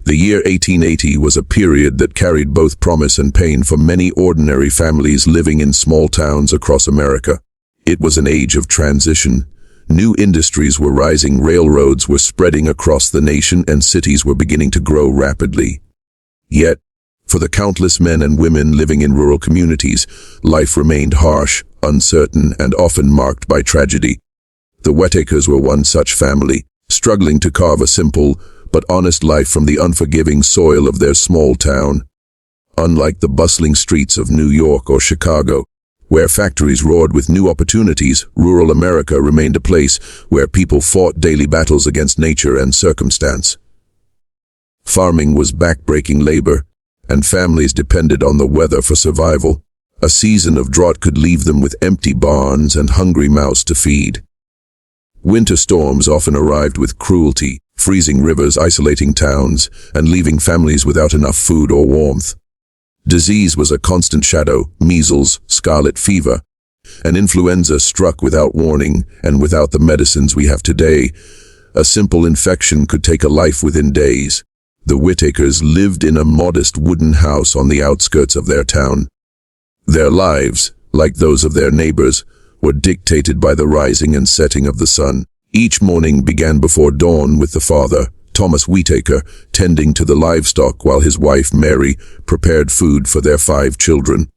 The year 1880 was a period that carried both promise and pain for many ordinary families living in small towns across America. It was an age of transition. New industries were rising, railroads were spreading across the nation, and cities were beginning to grow rapidly. Yet, for the countless men and women living in rural communities, life remained harsh, uncertain, and often marked by tragedy. The Whitakers were one such family, struggling to carve a simple but honest life from the unforgiving soil of their small town. Unlike the bustling streets of New York or Chicago, where factories roared with new opportunities, rural America remained a place where people fought daily battles against nature and circumstance. Farming was backbreaking labor, and families depended on the weather for survival. A season of drought could leave them with empty barns and hungry mouths to feed. Winter storms often arrived with cruelty, freezing rivers, isolating towns, and leaving families without enough food or warmth. Disease was a constant shadow: measles, scarlet fever, and influenza struck without warning, and without the medicines we have today, a simple infection could take a life within days. The Whitakers lived in a modest wooden house on the outskirts of their town. Their lives, like those of their neighbors, were dictated by the rising and setting of the sun. Each morning began before dawn with the father, Thomas Whitaker, tending to the livestock while his wife, Mary, prepared food for their 5 children.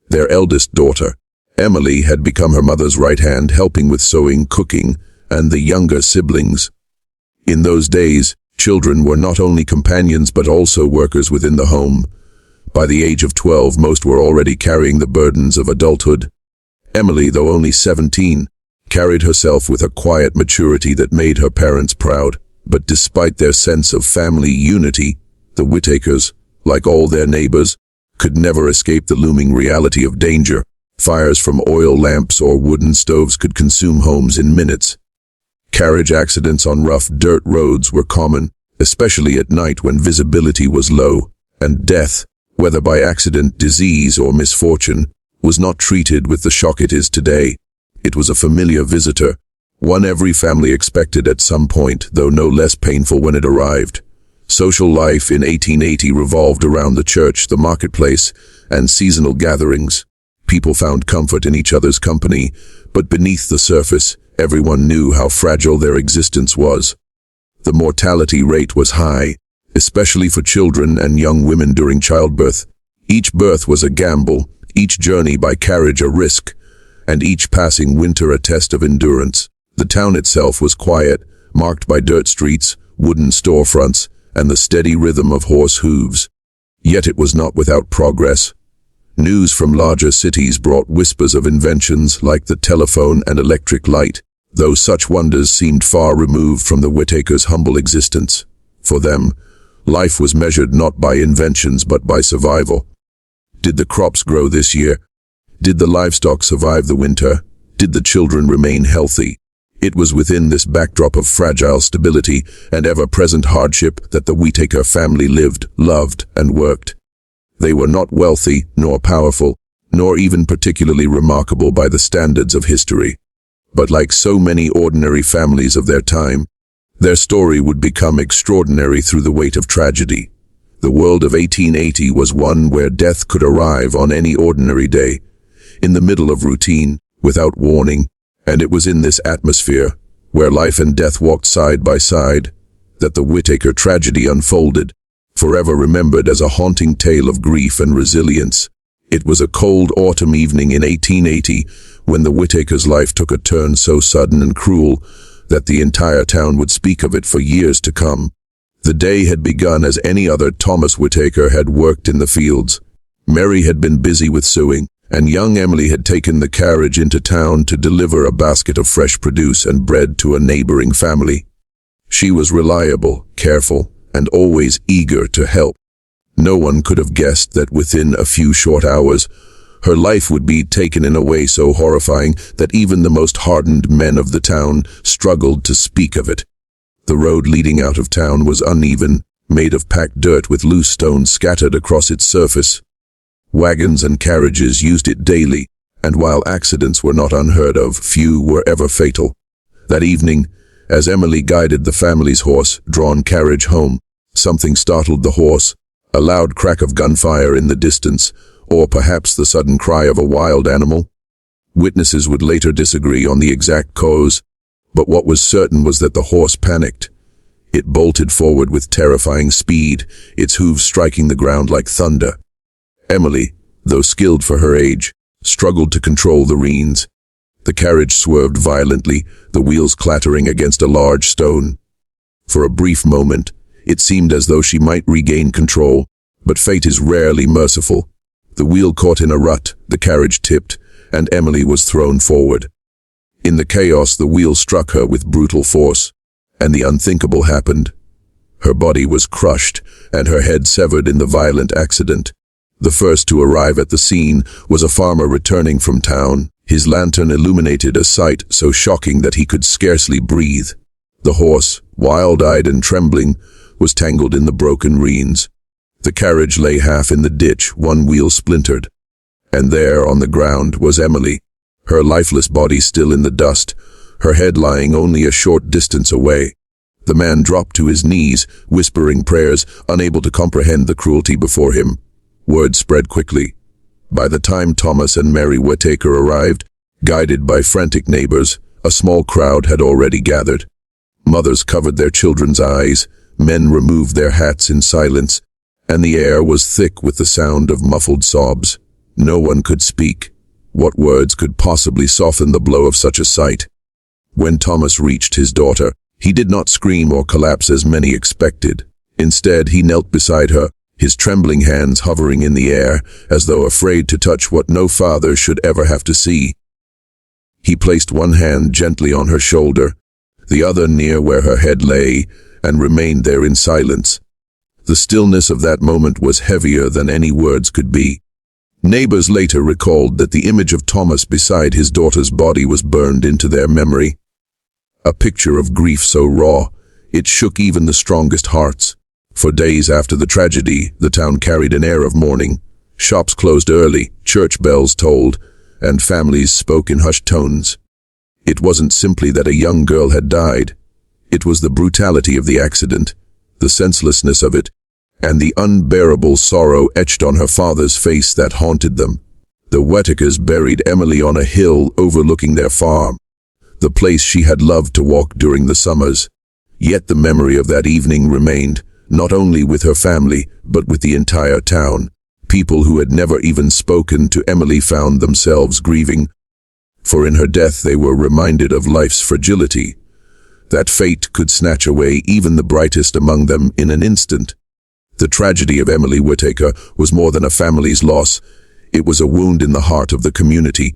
Their eldest daughter, Emily, had become her mother's right hand, helping with sewing, cooking, and the younger siblings. In those days, children were not only companions but also workers within the home. By the age of 12, most were already carrying the burdens of adulthood. Emily, though only 17, carried herself with a quiet maturity that made her parents proud. But despite their sense of family unity, the Whitakers, like all their neighbors, could never escape the looming reality of danger. Fires from oil lamps or wooden stoves could consume homes in minutes. Carriage accidents on rough dirt roads were common, especially at night when visibility was low, and death, whether by accident, disease, or misfortune, was not treated with the shock it is today. It was a familiar visitor, one every family expected at some point, though no less painful when it arrived. Social life in 1880 revolved around the church, the marketplace, and seasonal gatherings. People found comfort in each other's company, but beneath the surface, everyone knew how fragile their existence was. The mortality rate was high, especially for children and young women during childbirth. Each birth was a gamble, each journey by carriage a risk, and each passing winter a test of endurance. The town itself was quiet, marked by dirt streets, wooden storefronts, and the steady rhythm of horse hooves. Yet it was not without progress. News from larger cities brought whispers of inventions like the telephone and electric light, though such wonders seemed far removed from the Whitakers' humble existence. For them, life was measured not by inventions but by survival. Did the crops grow this year? Did the livestock survive the winter? Did the children remain healthy? It was within this backdrop of fragile stability and ever-present hardship that the Whitaker family lived, loved, and worked. They were not wealthy, nor powerful, nor even particularly remarkable by the standards of history. But like so many ordinary families of their time, their story would become extraordinary through the weight of tragedy. The world of 1880 was one where death could arrive on any ordinary day, in the middle of routine, without warning, and it was in this atmosphere, where life and death walked side by side, that the Whitaker tragedy unfolded, forever remembered as a haunting tale of grief and resilience. It was a cold autumn evening in 1880 when the Whitakers' life took a turn so sudden and cruel that the entire town would speak of it for years to come. The day had begun as any other. Thomas Whitaker had worked in the fields. Mary had been busy with sewing, and young Emily had taken the carriage into town to deliver a basket of fresh produce and bread to a neighboring family. She was reliable, careful, and always eager to help. No one could have guessed that within a few short hours, her life would be taken in a way so horrifying that even the most hardened men of the town struggled to speak of it. The road leading out of town was uneven, made of packed dirt with loose stones scattered across its surface. Wagons and carriages used it daily, and while accidents were not unheard of, few were ever fatal. That evening, as Emily guided the family's horse-drawn carriage home, Something startled the horse, a loud crack of gunfire in the distance, or perhaps the sudden cry of a wild animal. Witnesses would later disagree on the exact cause, but what was certain was that the horse panicked. It bolted forward with terrifying speed, its hooves striking the ground like thunder. Emily, though skilled for her age, struggled to control the reins. The carriage swerved violently, the wheels clattering against a large stone. For a brief moment, it seemed as though she might regain control, but fate is rarely merciful. The wheel caught in a rut, the carriage tipped, and Emily was thrown forward. In the chaos, the wheel struck her with brutal force, and the unthinkable happened. Her body was crushed, and her head severed in the violent accident. The first to arrive at the scene was a farmer returning from town. His lantern illuminated a sight so shocking that he could scarcely breathe. The horse, wild-eyed and trembling, was tangled in the broken reins. The carriage lay half in the ditch, one wheel splintered. And there, on the ground, was Emily, her lifeless body still in the dust, her head lying only a short distance away. The man dropped to his knees, whispering prayers, unable to comprehend the cruelty before him. Word spread quickly. By the time Thomas and Mary Whitaker arrived, guided by frantic neighbors, a small crowd had already gathered. Mothers covered their children's eyes, men removed their hats in silence, and the air was thick with the sound of muffled sobs. No one could speak. What words could possibly soften the blow of such a sight? When Thomas reached his daughter, he did not scream or collapse as many expected. Instead, he knelt beside her, his trembling hands hovering in the air, as though afraid to touch what no father should ever have to see. He placed one hand gently on her shoulder, the other near where her head lay, and remained there in silence. The stillness of that moment was heavier than any words could be. Neighbors later recalled that the image of Thomas beside his daughter's body was burned into their memory. A picture of grief so raw, it shook even the strongest hearts. For days after the tragedy, the town carried an air of mourning. Shops closed early, church bells tolled, and families spoke in hushed tones. It wasn't simply that a young girl had died. It was the brutality of the accident, the senselessness of it, and the unbearable sorrow etched on her father's face that haunted them. The Whitakers buried Emily on a hill overlooking their farm, the place she had loved to walk during the summers. Yet the memory of that evening remained, not only with her family, but with the entire town. People who had never even spoken to Emily found themselves grieving, for in her death they were reminded of life's fragility, that fate could snatch away even the brightest among them in an instant. The tragedy of Emily Whitaker was more than a family's loss. It was a wound in the heart of the community.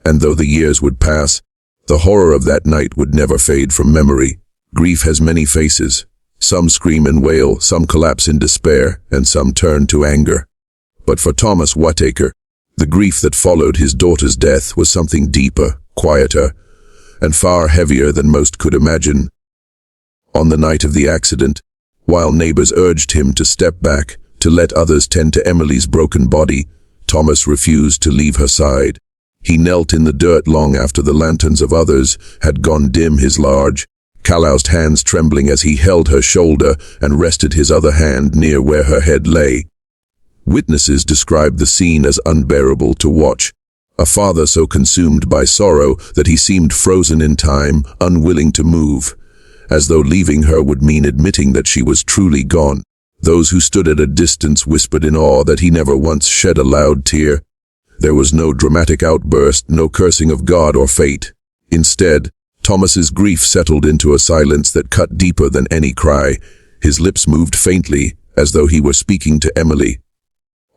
And though the years would pass, the horror of that night would never fade from memory. Grief has many faces. Some scream and wail, some collapse in despair, and some turn to anger. But for Thomas Whitaker, the grief that followed his daughter's death was something deeper, quieter, and far heavier than most could imagine. On the night of the accident, while neighbors urged him to step back, to let others tend to Emily's broken body, Thomas refused to leave her side. He knelt in the dirt long after the lanterns of others had gone dim, his large, calloused hands trembling as he held her shoulder and rested his other hand near where her head lay. Witnesses described the scene as unbearable to watch. A father so consumed by sorrow that he seemed frozen in time, unwilling to move, as though leaving her would mean admitting that she was truly gone. Those who stood at a distance whispered in awe that he never once shed a loud tear. There was no dramatic outburst, no cursing of God or fate. Instead, Thomas's grief settled into a silence that cut deeper than any cry. His lips moved faintly, as though he were speaking to Emily,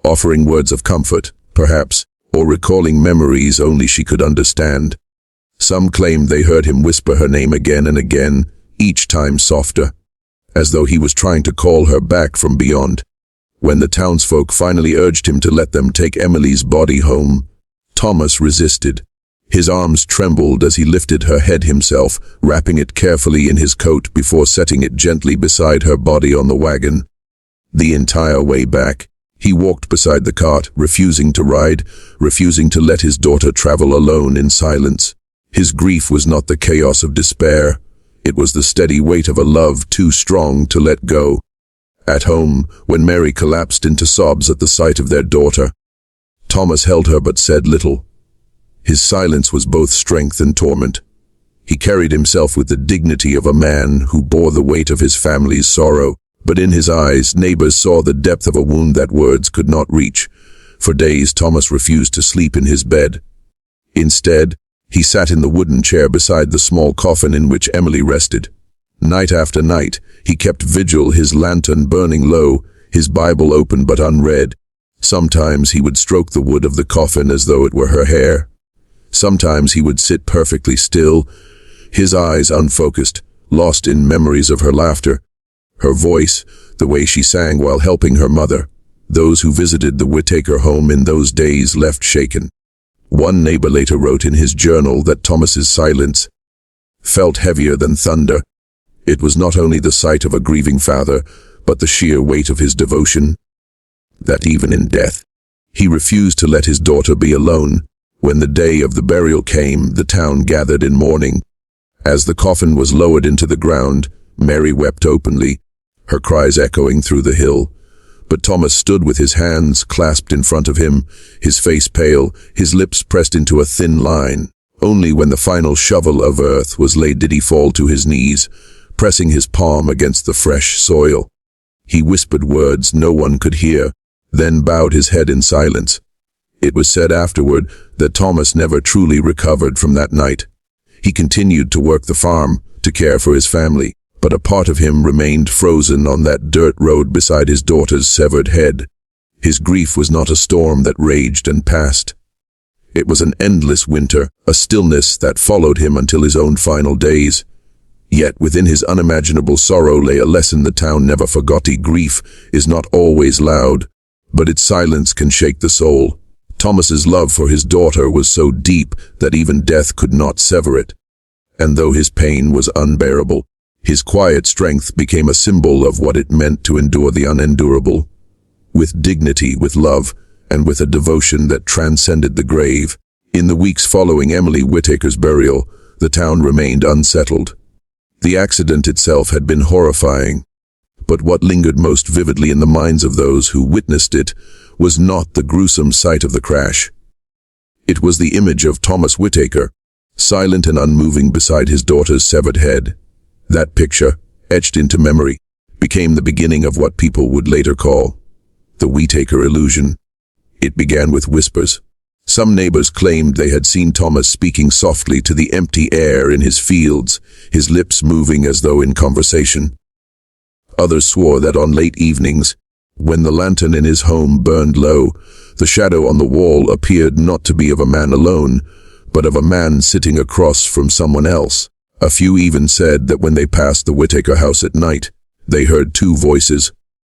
offering words of comfort, perhaps, or recalling memories only she could understand. Some claimed they heard him whisper her name again and again, each time softer, as though he was trying to call her back from beyond. When the townsfolk finally urged him to let them take Emily's body home, Thomas resisted. His arms trembled as he lifted her head himself, wrapping it carefully in his coat before setting it gently beside her body on the wagon. The entire way back, he walked beside the cart, refusing to ride, refusing to let his daughter travel alone in silence. His grief was not the chaos of despair. It was the steady weight of a love too strong to let go. At home, when Mary collapsed into sobs at the sight of their daughter, Thomas held her but said little. His silence was both strength and torment. He carried himself with the dignity of a man who bore the weight of his family's sorrow, but in his eyes neighbors saw the depth of a wound that words could not reach. For days Thomas refused to sleep in his bed. Instead, he sat in the wooden chair beside the small coffin in which Emily rested. Night after night, he kept vigil, his lantern burning low, his Bible open but unread. Sometimes he would stroke the wood of the coffin as though it were her hair. Sometimes he would sit perfectly still, his eyes unfocused, lost in memories of her laughter, her voice, the way she sang while helping her mother. Those who visited the Whitaker home in those days left shaken. One neighbor later wrote in his journal that Thomas's silence felt heavier than thunder. It was not only the sight of a grieving father, but the sheer weight of his devotion, that even in death, he refused to let his daughter be alone. When the day of the burial came, the town gathered in mourning. As the coffin was lowered into the ground, Mary wept openly, her cries echoing through the hill. But Thomas stood with his hands clasped in front of him, his face pale, his lips pressed into a thin line. Only when the final shovel of earth was laid did he fall to his knees, pressing his palm against the fresh soil. He whispered words no one could hear, then bowed his head in silence. It was said afterward that Thomas never truly recovered from that night. He continued to work the farm, to care for his family, but a part of him remained frozen on that dirt road beside his daughter's severed head. His grief was not a storm that raged and passed. It was an endless winter, a stillness that followed him until his own final days. Yet within his unimaginable sorrow lay a lesson the town never forgot. Grief is not always loud, but its silence can shake the soul. Thomas's love for his daughter was so deep that even death could not sever it. And though his pain was unbearable, his quiet strength became a symbol of what it meant to endure the unendurable. With dignity, with love, and with a devotion that transcended the grave. In the weeks following Emily Whitaker's burial, the town remained unsettled. The accident itself had been horrifying, but what lingered most vividly in the minds of those who witnessed it was not the gruesome sight of the crash. It was the image of Thomas Whitaker, silent and unmoving beside his daughter's severed head. That picture, etched into memory, became the beginning of what people would later call the Whitaker illusion. It began with whispers. Some neighbors claimed they had seen Thomas speaking softly to the empty air in his fields, his lips moving as though in conversation. Others swore that on late evenings, when the lantern in his home burned low, the shadow on the wall appeared not to be of a man alone, but of a man sitting across from someone else. A few even said that when they passed the Whitaker house at night, they heard two voices,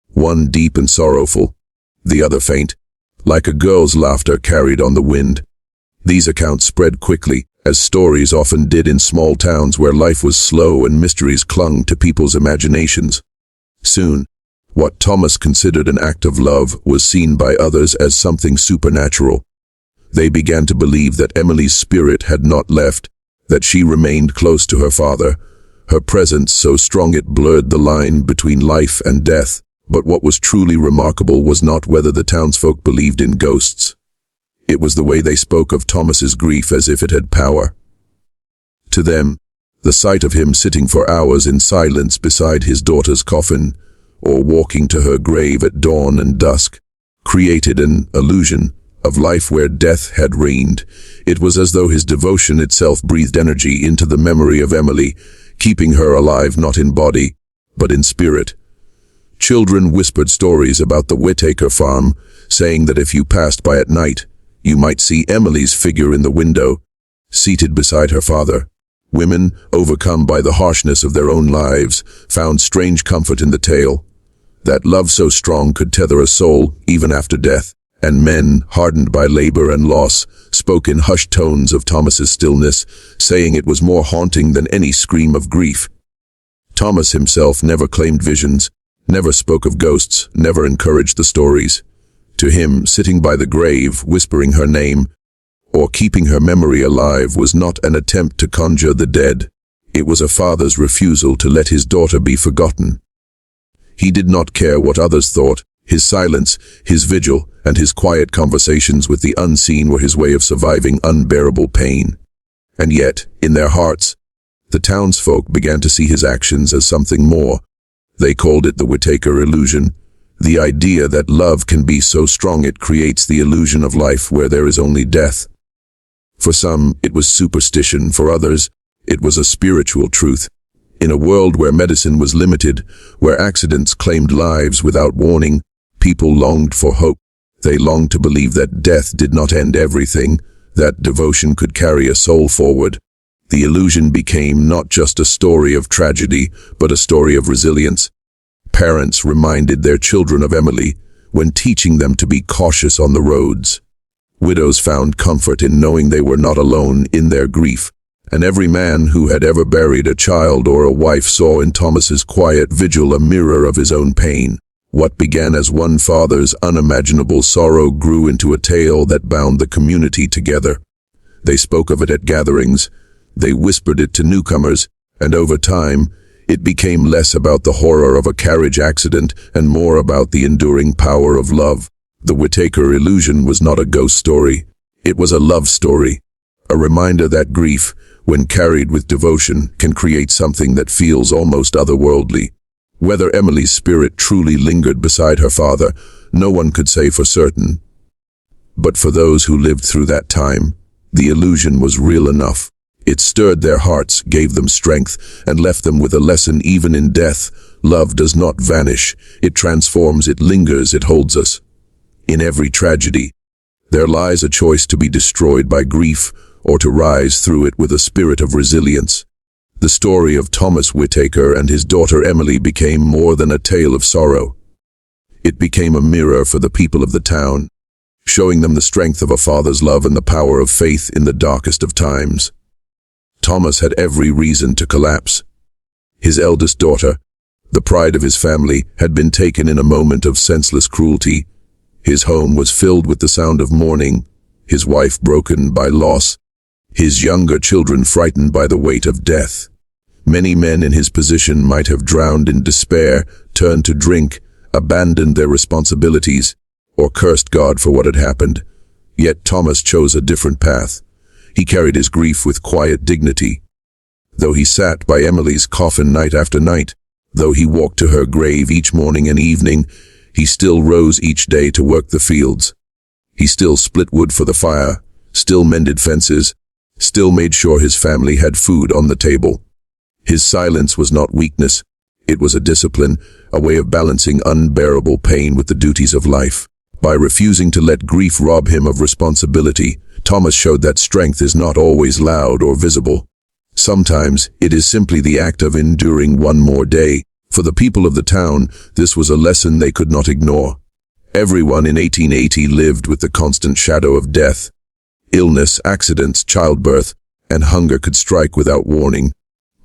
one deep and sorrowful, the other faint, like a girl's laughter carried on the wind. These accounts spread quickly, as stories often did in small towns where life was slow and mysteries clung to people's imaginations. Soon, what Thomas considered an act of love was seen by others as something supernatural. They began to believe that Emily's spirit had not left, that she remained close to her father, her presence so strong it blurred the line between life and death. But what was truly remarkable was not whether the townsfolk believed in ghosts. It was the way they spoke of Thomas's grief as if it had power. To them, the sight of him sitting for hours in silence beside his daughter's coffin, or walking to her grave at dawn and dusk, created an illusion of life where death had reigned. It was as though his devotion itself breathed energy into the memory of Emily, keeping her alive not in body, but in spirit. Children whispered stories about the Whitaker farm, saying that if you passed by at night, you might see Emily's figure in the window, seated beside her father. Women, overcome by the harshness of their own lives, found strange comfort in the tale. That love so strong could tether a soul even after death. And men, hardened by labor and loss, spoke in hushed tones of Thomas's stillness, saying it was more haunting than any scream of grief. Thomas himself never claimed visions, never spoke of ghosts, never encouraged the stories. To him, sitting by the grave, whispering her name, or keeping her memory alive was not an attempt to conjure the dead. It was a father's refusal to let his daughter be forgotten. He did not care what others thought. His silence, his vigil, and his quiet conversations with the unseen were his way of surviving unbearable pain. And yet, in their hearts, the townsfolk began to see his actions as something more. They called it the Whitaker illusion, the idea that love can be so strong it creates the illusion of life where there is only death. For some, it was superstition. For others, it was a spiritual truth. In a world where medicine was limited, where accidents claimed lives without warning, people longed for hope. They longed to believe that death did not end everything, that devotion could carry a soul forward. The illusion became not just a story of tragedy, but a story of resilience. Parents reminded their children of Emily when teaching them to be cautious on the roads. Widows found comfort in knowing they were not alone in their grief, and every man who had ever buried a child or a wife saw in Thomas's quiet vigil a mirror of his own pain. What began as one father's unimaginable sorrow grew into a tale that bound the community together. They spoke of it at gatherings, they whispered it to newcomers, and over time, it became less about the horror of a carriage accident and more about the enduring power of love. The Whitaker illusion was not a ghost story. It was a love story, a reminder that grief, when carried with devotion, can create something that feels almost otherworldly. Whether Emily's spirit truly lingered beside her father, no one could say for certain. But for those who lived through that time, the illusion was real enough. It stirred their hearts, gave them strength, and left them with a lesson. Even in death, love does not vanish. It transforms, it lingers, it holds us. In every tragedy, there lies a choice to be destroyed by grief or to rise through it with a spirit of resilience. The story of Thomas Whitaker and his daughter Emily became more than a tale of sorrow. It became a mirror for the people of the town, showing them the strength of a father's love and the power of faith in the darkest of times. Thomas had every reason to collapse. His eldest daughter, the pride of his family, had been taken in a moment of senseless cruelty. His home was filled with the sound of mourning, his wife broken by loss, his younger children frightened by the weight of death. Many men in his position might have drowned in despair, turned to drink, abandoned their responsibilities, or cursed God for what had happened. Yet Thomas chose a different path. He carried his grief with quiet dignity. Though he sat by Emily's coffin night after night, though he walked to her grave each morning and evening, he still rose each day to work the fields. He still split wood for the fire, still mended fences, still made sure his family had food on the table. His silence was not weakness. It was a discipline, a way of balancing unbearable pain with the duties of life. By refusing to let grief rob him of responsibility, Thomas showed that strength is not always loud or visible. Sometimes it is simply the act of enduring one more day. For the people of the town, this was a lesson they could not ignore. Everyone in 1880 lived with the constant shadow of death. Illness, accidents, childbirth, and hunger could strike without warning.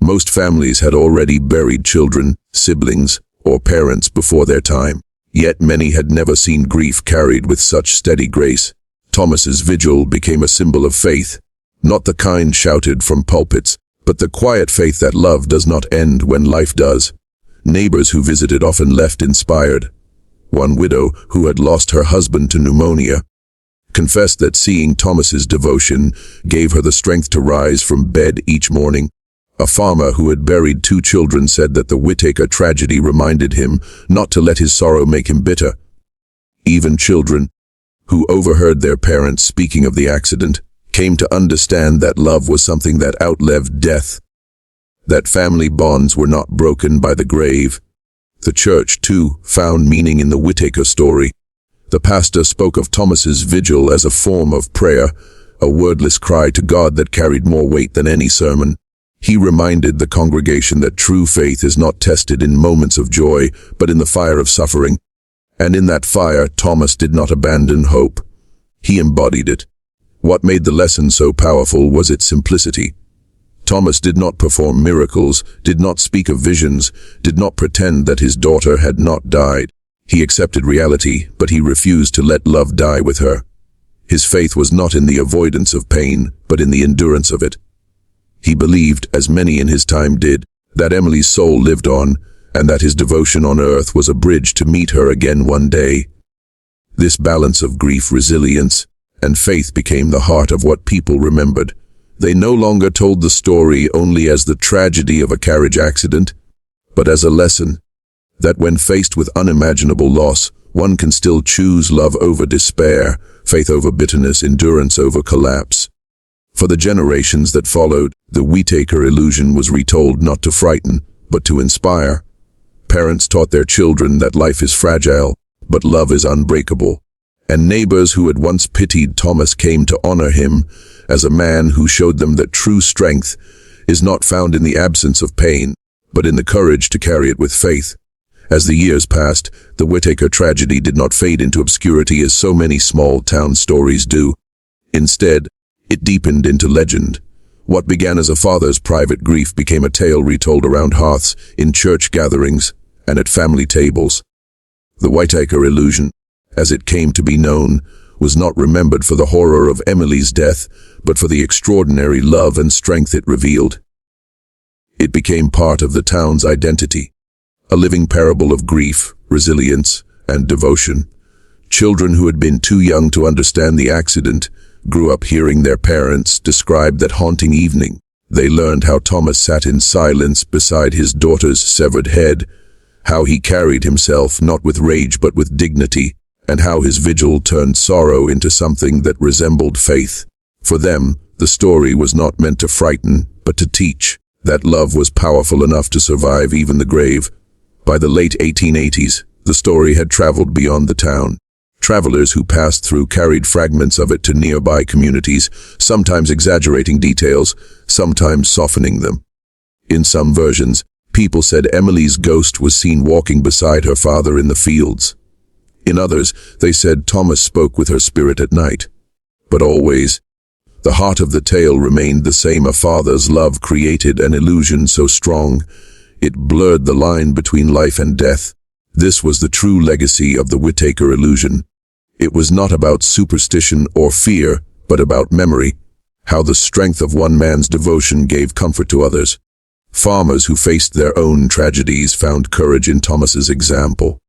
Most families had already buried children, siblings, or parents before their time. Yet many had never seen grief carried with such steady grace. Thomas's vigil became a symbol of faith, not the kind shouted from pulpits, but the quiet faith that love does not end when life does. Neighbors who visited often left inspired. One widow, who had lost her husband to pneumonia, confessed that seeing Thomas's devotion gave her the strength to rise from bed each morning. A farmer who had buried 2 children said that the Whitaker tragedy reminded him not to let his sorrow make him bitter. Even children, who overheard their parents speaking of the accident, came to understand that love was something that outlived death, that family bonds were not broken by the grave. The church, too, found meaning in the Whitaker story. The pastor spoke of Thomas's vigil as a form of prayer, a wordless cry to God that carried more weight than any sermon. He reminded the congregation that true faith is not tested in moments of joy, but in the fire of suffering. And in that fire, Thomas did not abandon hope. He embodied it. What made the lesson so powerful was its simplicity. Thomas did not perform miracles, did not speak of visions, did not pretend that his daughter had not died. He accepted reality, but he refused to let love die with her. His faith was not in the avoidance of pain, but in the endurance of it. He believed, as many in his time did, that Emily's soul lived on, and that his devotion on earth was a bridge to meet her again one day. This balance of grief, resilience, and faith became the heart of what people remembered. They no longer told the story only as the tragedy of a carriage accident, but as a lesson that when faced with unimaginable loss, one can still choose love over despair, faith over bitterness, endurance over collapse. For the generations that followed, the Whitaker illusion was retold not to frighten, but to inspire. Parents taught their children that life is fragile, but love is unbreakable. And neighbors who had once pitied Thomas came to honor him as a man who showed them that true strength is not found in the absence of pain, but in the courage to carry it with faith. As the years passed, the Whitaker tragedy did not fade into obscurity as so many small-town stories do. Instead, it deepened into legend. What began as a father's private grief became a tale retold around hearths, in church gatherings, and at family tables. The Whitaker illusion, as it came to be known, was not remembered for the horror of Emily's death, but for the extraordinary love and strength it revealed. It became part of the town's identity, a living parable of grief, resilience, and devotion. Children who had been too young to understand the accident grew up hearing their parents describe that haunting evening. They learned how Thomas sat in silence beside his daughter's severed head, how he carried himself not with rage but with dignity, and how his vigil turned sorrow into something that resembled faith. For them, the story was not meant to frighten, but to teach that love was powerful enough to survive even the grave. By the late 1880s, the story had traveled beyond the town. Travelers who passed through carried fragments of it to nearby communities, sometimes exaggerating details, sometimes softening them. In some versions, people said Emily's ghost was seen walking beside her father in the fields. In others, they said Thomas spoke with her spirit at night. But always, the heart of the tale remained the same. A father's love created an illusion so strong, it blurred the line between life and death. This was the true legacy of the Whitaker illusion. It was not about superstition or fear, but about memory, how the strength of one man's devotion gave comfort to others. Farmers who faced their own tragedies found courage in Thomas's example.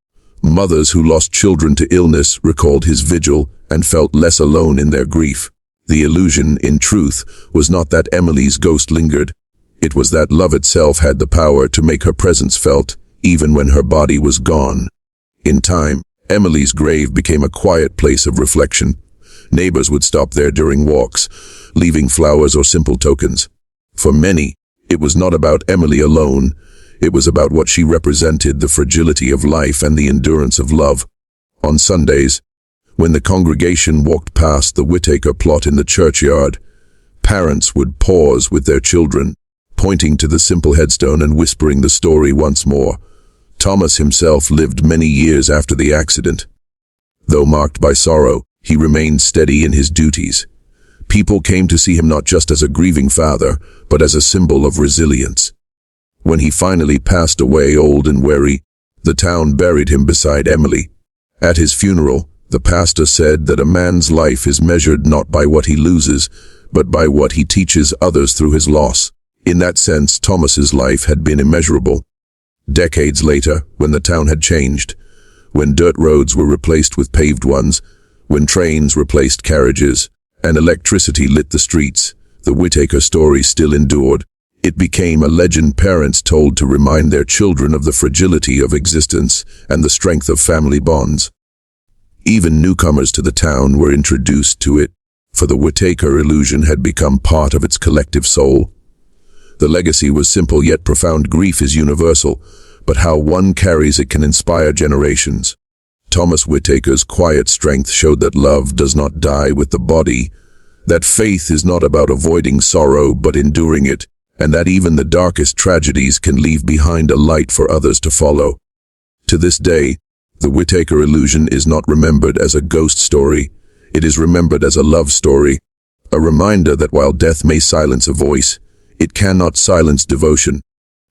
Mothers who lost children to illness recalled his vigil and felt less alone in their grief. The illusion, in truth, was not that Emily's ghost lingered. It was that love itself had the power to make her presence felt, even when her body was gone. In time, Emily's grave became a quiet place of reflection. Neighbors would stop there during walks, leaving flowers or simple tokens. For many, it was not about Emily alone. It was about what she represented, the fragility of life and the endurance of love. On Sundays, when the congregation walked past the Whitaker plot in the churchyard, parents would pause with their children, pointing to the simple headstone and whispering the story once more. Thomas himself lived many years after the accident. Though marked by sorrow, he remained steady in his duties. People came to see him not just as a grieving father, but as a symbol of resilience. When he finally passed away old and weary, the town buried him beside Emily. At his funeral, the pastor said that a man's life is measured not by what he loses, but by what he teaches others through his loss. In that sense, Thomas's life had been immeasurable. Decades later, when the town had changed, when dirt roads were replaced with paved ones, when trains replaced carriages, and electricity lit the streets, the Whitaker story still endured. It became a legend parents told to remind their children of the fragility of existence and the strength of family bonds. Even newcomers to the town were introduced to it, for the Whitaker illusion had become part of its collective soul. The legacy was simple, yet profound. Grief is universal, but how one carries it can inspire generations. Thomas Whitaker's quiet strength showed that love does not die with the body, that faith is not about avoiding sorrow but enduring it, and that even the darkest tragedies can leave behind a light for others to follow. To this day, the Whitaker illusion is not remembered as a ghost story. It is remembered as a love story, a reminder that while death may silence a voice, it cannot silence devotion.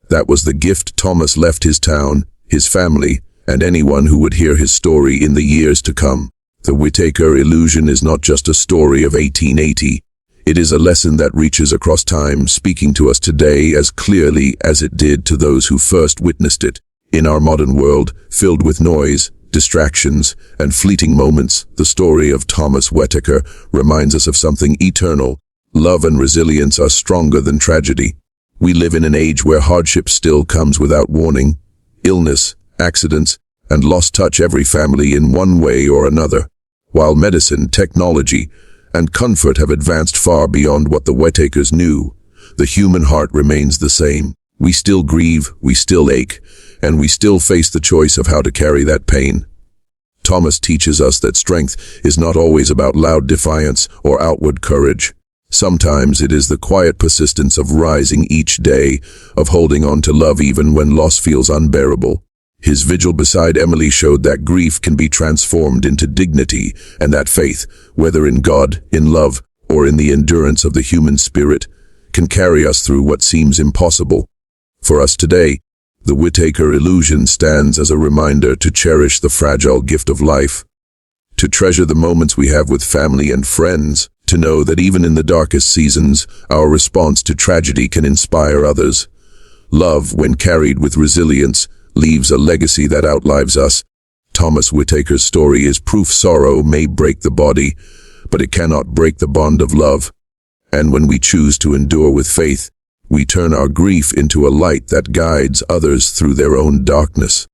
That was the gift Thomas left his town, his family, and anyone who would hear his story in the years to come. The Whitaker illusion is not just a story of 1880. It is a lesson that reaches across time, speaking to us today as clearly as it did to those who first witnessed it. In our modern world, filled with noise, distractions, and fleeting moments, the story of Thomas Whitaker reminds us of something eternal. Love and resilience are stronger than tragedy. We live in an age where hardship still comes without warning. Illness, accidents, and loss touch every family in one way or another. While medicine, technology, and comfort have advanced far beyond what the Whitakers knew, the human heart remains the same. We still grieve, we still ache, and we still face the choice of how to carry that pain. Thomas teaches us that strength is not always about loud defiance or outward courage. Sometimes it is the quiet persistence of rising each day, of holding on to love even when loss feels unbearable. His vigil beside Emily showed that grief can be transformed into dignity, and that faith, whether in God, in love, or in the endurance of the human spirit, can carry us through what seems impossible. For us today, the Whitaker illusion stands as a reminder to cherish the fragile gift of life, to treasure the moments we have with family and friends, to know that even in the darkest seasons, our response to tragedy can inspire others. Love, when carried with resilience, leaves a legacy that outlives us. Thomas Whitaker's story is proof sorrow may break the body, but it cannot break the bond of love. And when we choose to endure with faith, we turn our grief into a light that guides others through their own darkness.